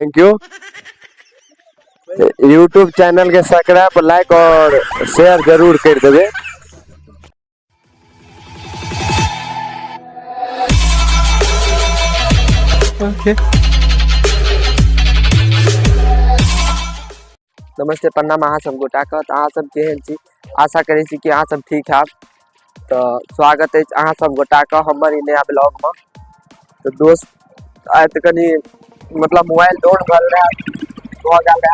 Thank you. YouTube channel के subscribe like और share जरूर कर देवे। ओके नमस्ते प्रणाम अहाँ सब गोटा के। अहाँ सब केहन छी? आशा करै छी कि अहाँ सब ठीक हैब। तो स्वागत है अहाँ सब गोटा के हमर ई नया ब्लॉग में। तो दोस्त आइ तक कनी मतलब मोबाइल डाउन भल रहा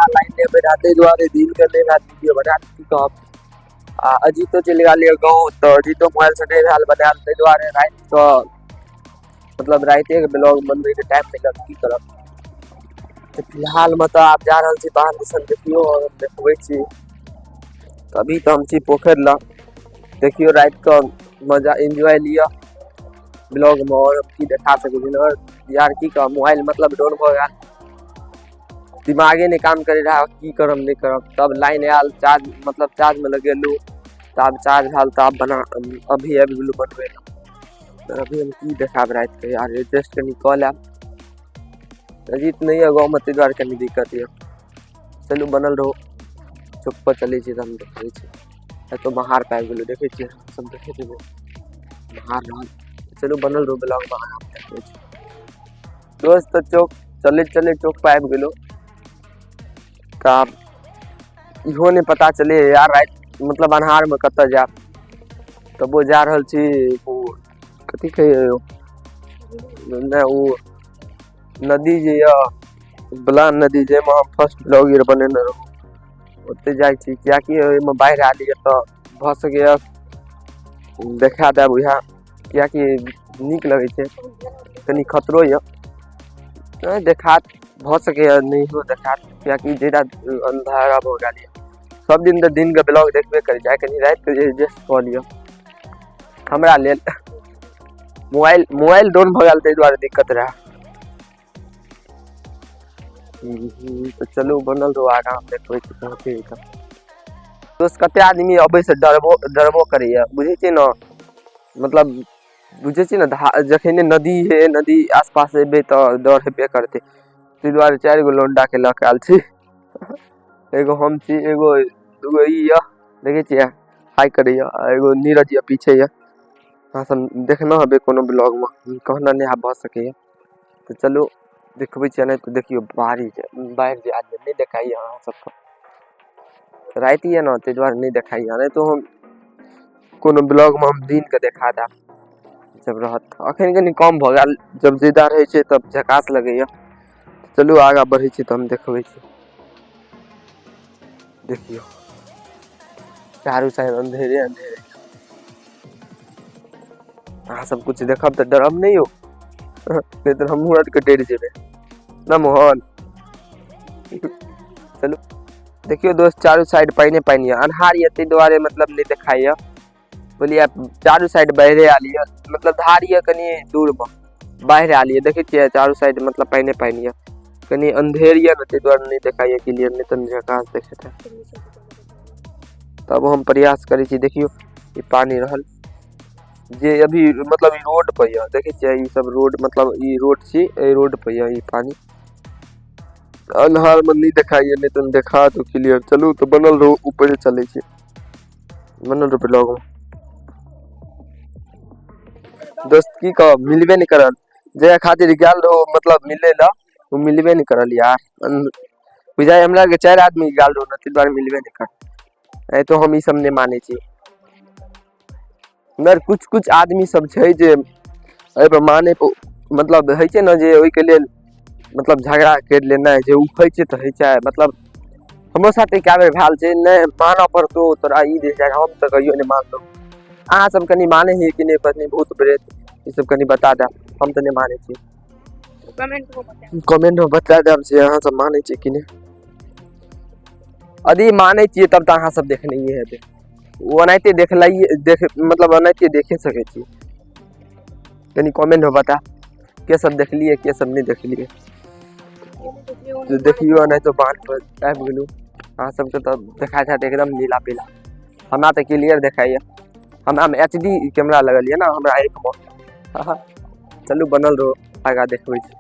लाइन पे रहते द्वारे दिन के नहीं रात वीडियो बना की कहब। अजीतो चल गए गाँव तो अजीतो मोबाइल से नहीं हाल बनाल ते द्वारे रात तो मतलब राते के ब्लॉग बनबे के टाइम मिलल की करब। तो फिलहाल में तो आप जा रहे बाहर दिसन देखियो और देखबै छी। अभी तो हम छी पोखर ला देखियो रात का मजा एंजॉय लिया ब्लॉग में और की देखा सके यार की कह मोबाइल मतलब डाउन भ गया दिमागे नहीं काम करे रहा की करम नहीं करम। तब लाइन आयल चार्ज मतलब चार्ज में लगेलू तब चार्ज भेल तब बना अभी आबि गेलू बनबे। अभी हम की देखा रात के यार एडजस्ट कनी कॉल आब अजीत नहीं है गाँव में ते द्वारे कनी दिक्कत है। चलू बनल रहो चौक पर चले छी हम देखे छी तो बाहर पाबि गेलू देखे छी सब देखे छी बाहर रहल। चलू बनल रहो ब्लॉग बाहर आप देखे छी दोस्त। चौक चले चले चौक पर आबि गेलू का इहो नहीं पता चले यार रात मतलब अन्हार में कत जा तब वो जा रहल छी वो कथी कहे ना वो नदी जे बलान नदी जे हम फर्स्ट ब्लॉग बनेने रहूँ ओते जाइ छी कियाकि ओहिमे बाढ़ि आयल है तो भ सके देखा देब यहाँ कियाकि निक लगे छै कनी खतरो है देखात भ सके नहीं हो देखात कियाकि ज्यादा अंधारा भ गेल सब दिन तो दिन के ब्लॉग देखबे करे जाए कनी रात के एडजस्ट क लियो हमरा लेल मोबाइल डाउन भ गेल तै द्वारे दिक्कत रहा। तो चलो बनल रहो आगा देखबै छी कहते दोस्त कते आदमी अबै से डरबो करैया बुझे छी न मतलब बुझे छी न जखने नदी है नदी आसपास एबे तो डर हेबे करते तै द्वारे 4 गो लौंडा के लक आयल छी। एगो हम छी एगो दूगो ई य देखे छी हाई करैया एगो नीरज या पीछे या हां सब देखना हबे कोनो ब्लॉग में कहना नहीं भ सके। तो चलो देखबै छी नहीं तो देखियो बाहर जे आज नहीं देखाई अहाँ सबको रात ही है ना ते द्वारे नहीं देखाई नहीं तो हम कोनो ब्लॉग में हम दिन के देखा दा जब रहत अखन कनी कम भ गेल जब ज्यादा रहे छै तब झकास लगैया। चलू आगा बढ़े छी तो हम देखबै छी देखियो चारों साइड अंधेरे अंधेरे अहाँ सब कुछ देखब तो डरब नहीं हो नहीं तो हम मुहूर्त के डर जेबे ना मोहन। चलो देखियो दोस्त चारों साइड पानी पानी अन्हार ये ते द्वारे मतलब नहीं दिखाई है बोलिए चारों साइड बहरे आली है मतलब धारी है कनी दूर में बाहर आली है देखे छिए चारों साइड मतलब पानी पानी है कनी अंधेरिया न ते द्वारे नहीं दिखाई है क्लियर नहीं तो झकास देखे था। तब हम प्रयास करी छी देखियो ये पानी रहल जे अभी मतलब रोड पर है देखे छिए ई सब रोड मतलब ई रोड छी ए रोड पर है ई पानी अन्हार में नहीं दिखाई है नहीं तो देखा तो क्लियर। चलू तो बनल रहो ऊपर चले छी बनल रहो ब्लॉग दोस्त की कह मिलबे नहीं करल जे खातिर गेल रहो मतलब मिले ला वो मिलबे नहीं करल यार बुझाई हमरा के 4 आदमी गेल रहो न ते द्वारे मिलबे नहीं कर ए तो हम ई सब नहीं माने छी मगर कुछ आदमी सब छै जे ए पर माने मतलब है छै न जे ओइ के लेल मतलब झगड़ा कर लेना जे उखै छै त है छै मतलब हमरो साथे क्या बेर भेल छै नहीं माना पड़तो तोरा ई दे जाय हम तो कहियो नहीं मानलो अहाँ सब कनी माने है कि नहीं पत्नी भूत प्रेत ये सब कनी बता दे हम तो नहीं माने छी कमेंट में बता दे से अहाँ सब माने छी कि नहीं यदि माने छी तब तो अहाँ सब देखने ही है ओनाइते देख मतलब ओनाइते देखे सके छी कनी कमेंट में बता के सब देख लिए के सब नहीं देख लिए तो देखियो नहीं तो बांध पर आबि गेलू अहाँ सबके तो देखा था एकदम नीला पीला हमरा तो क्लियर देखाइए हमरा में HD कैमरा लगल है ना हमरा एक में चलू बनल रहो आगा देखबै छी।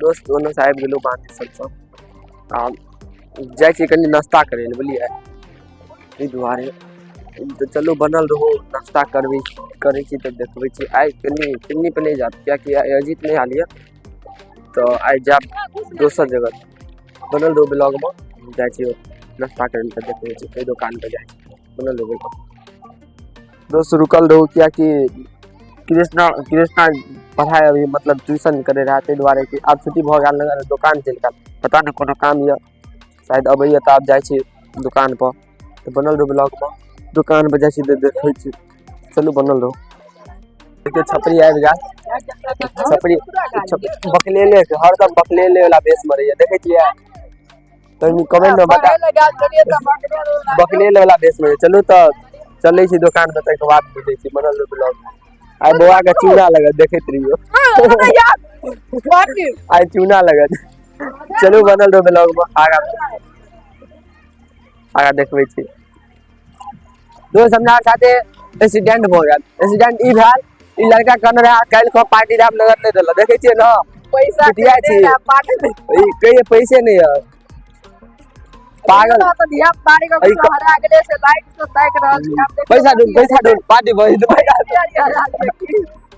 दोस्त दोनों से आबि गेलहुँ बाँधी सबसँ आ जाइ छी कनि नाश्ता करै लए बुझलियै एहि दुआरे तो चलू बनल रहो नाश्ता करै छी तऽ देखबै छी आइ कनि चिन्नी पे नहीं जात कियाकि आइ अजीत नहीं आलिए तो आइ जाब दोसर जगह बनल रहो ब्लॉग में जाइ छी नाश्ता करै लए देखबै छी कई दुकान पे जाइ छी बनल रहो दोस्त रुकल रहो कियाकि कृष्णा पढ़ाई अभी मतलब ट्यूशन करे रहा ताहि दुआरे कि आब छुट्टी भऽ गेल दुकान चलि गेल पता नहीं कोनो काम यऽ शायद अबैया तऽ आब जाइ छी दुकान पर तो बनल रहो ब्लॉग में दुकान पर जाइ छी देखै छी चलू बनल रहो देखियो छपरी आबि गेल छपरी बकलेले हरदम बकलेले वाला बेस में रहैया देखै छियै तो कमेंट में बता बकलेले वाला बेस में चलू तऽ चलै छी दुकान पर तक बाद मिलै छी बनल रहो ब्लॉग आई बौआ के चूना लगत देखैत रहियो आई चूना लगत चलू बनल रहो ब्लॉग में आगा देखबै छी दोस्त हमरा साथे एक्सीडेंट भऽ गेल एक्सीडेंट ई भेल ई लड़का कहने रहा काल्हि को पार्टी राम नगर नहीं देला देखै छियै ना पैसा दिया छी ई कहिए पैसे नहीं है पागल तो दिया पार्टी का हरा गेले से लाइट से ताक रहल छी पैसा ढूंढ पार्टी भइ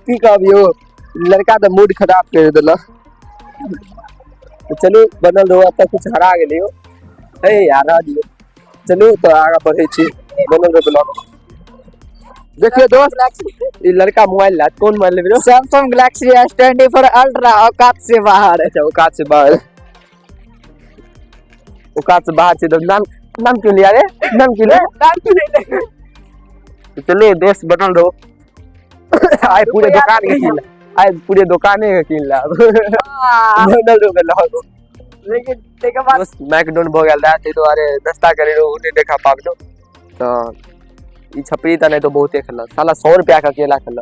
की कहबियो लड़का तो मूड खराब कर देला तो चलू बनल रहो अब कुछ हरा गेलियो ए यार दियो चलू तो आगा बढ़े छी बनल रहो ब्लॉग देखिए दोस्त ये लड़का मोबाइल ला कौन मोबाइल ले रहे सैमसंग गैलेक्सी S24 अल्ट्रा औकात से बाहर अच्छा औकात से बाहर से तो नाम क्यों लिया रे नाम क्यों ले चलो दोस्त बनल रहो आए पूरे दुकान के किन आए पूरे दुकाने के किन ला बनल रहो ब्लॉग लेकिन देखा बात दोस्त मैकडोन भ गेल रहा तो अरे नाश्ता करे रहो उन्हें देखा पाबलो तो ई छपरी त नहीं तो बहुते खेल साला 100 रुपया का अकेला खेल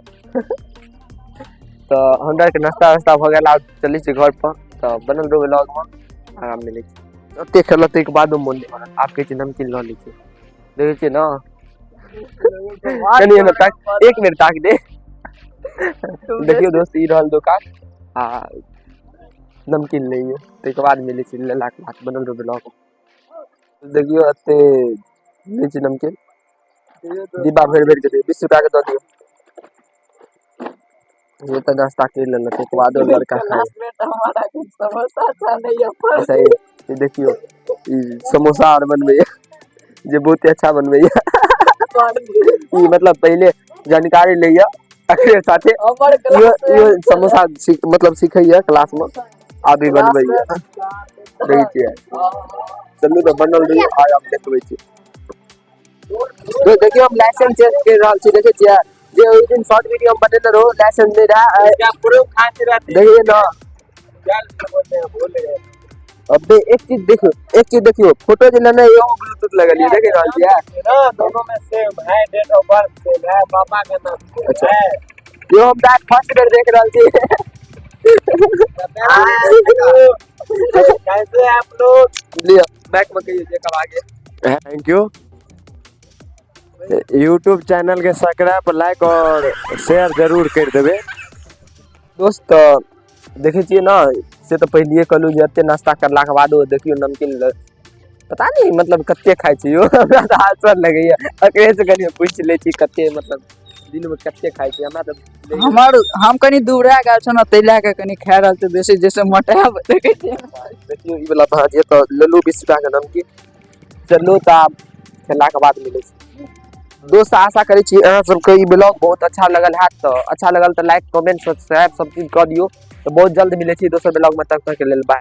तो हमरा के नाश्ता वास्ता भ गेल अब चली छी घर पर तो बनल रहो ब्लॉग में आराम मिले छी ओते खेलते के बाद मन नहीं बनल आपके छी नमकीन ल ली छी देखे छी ना चलिए ना तक 1 मिनट तक दे देखियो दोस्त ई रहल दुकान आ नमकीन लेइयो ते के बाद मिले छी ले लाख बनल रहो ब्लॉग देखियो अते ले छी नमकीन डिब्बा भर के 20 रुपया के दो दियो ये तो नाश्ता कर लेना के बाद लड़का खाए हमारा कुछ समोसा अच्छा नहीं है सही ये देखियो ई समोसा और बनबे जे बहुत अच्छा बनबे ई मतलब पहले जानकारी लइया अखरे साथे यो समोसा मतलब सिखैया क्लास में अभी बनबे देखै छियै चलू तो बनल रही आय हम देखबै छी तो देखियो हम लाइसेंस चेक कर रहल छी देखे छियै जे ओइ दिन शॉर्ट वीडियो हम बनेने रहो लाइसेंस नहीं रहा क्या प्रूफ खाते रहते देखिए ना अब एक चीज देखियो फोटो जे लेने यो ब्लूटूथ लगलिए देखे रहल छियै ना दोनों में सेम है डेट ऑफ बर्थ सेम है पापा के नाम अच्छा है यो हम डाक फर्स्ट बेर देख रहल छी कैसे आप लोग लियो बैक में कहिए जे कब आगे थैंक यू YouTube चैनल के सब्सक्राइब लाइक और शेयर जरूर कर देवे दोस्त देखे छिए ना से तो पहले कहलू जे एते नाश्ता करला के बाद देखियो नमकीन पता नहीं मतलब कते खाइ छी यो हमरा तो आश्चर्य लगैया अकरे से कनी पूछ ले छी कते मतलब दिन में कते खाइ छी हमरा तो हमर हम कनी दूर आ गेल छ ना तैला के कनी खा रहल त बेसी जैसे मोटाब देखे छी देखियो ई वाला भाजी तो लेलू 20 रुपया के नमकीन चलू त खेला के बाद मिले छी दोस्त आशा करै छी अहाँ सबके ई ब्लॉग बहुत अच्छा लगल है तो अच्छा लगल तो लाइक कमेंट सब्सक्राइब सब चीज कर दियो तो बहुत जल्द मिले छी दोसर ब्लॉग में तब तक के लेल बाय।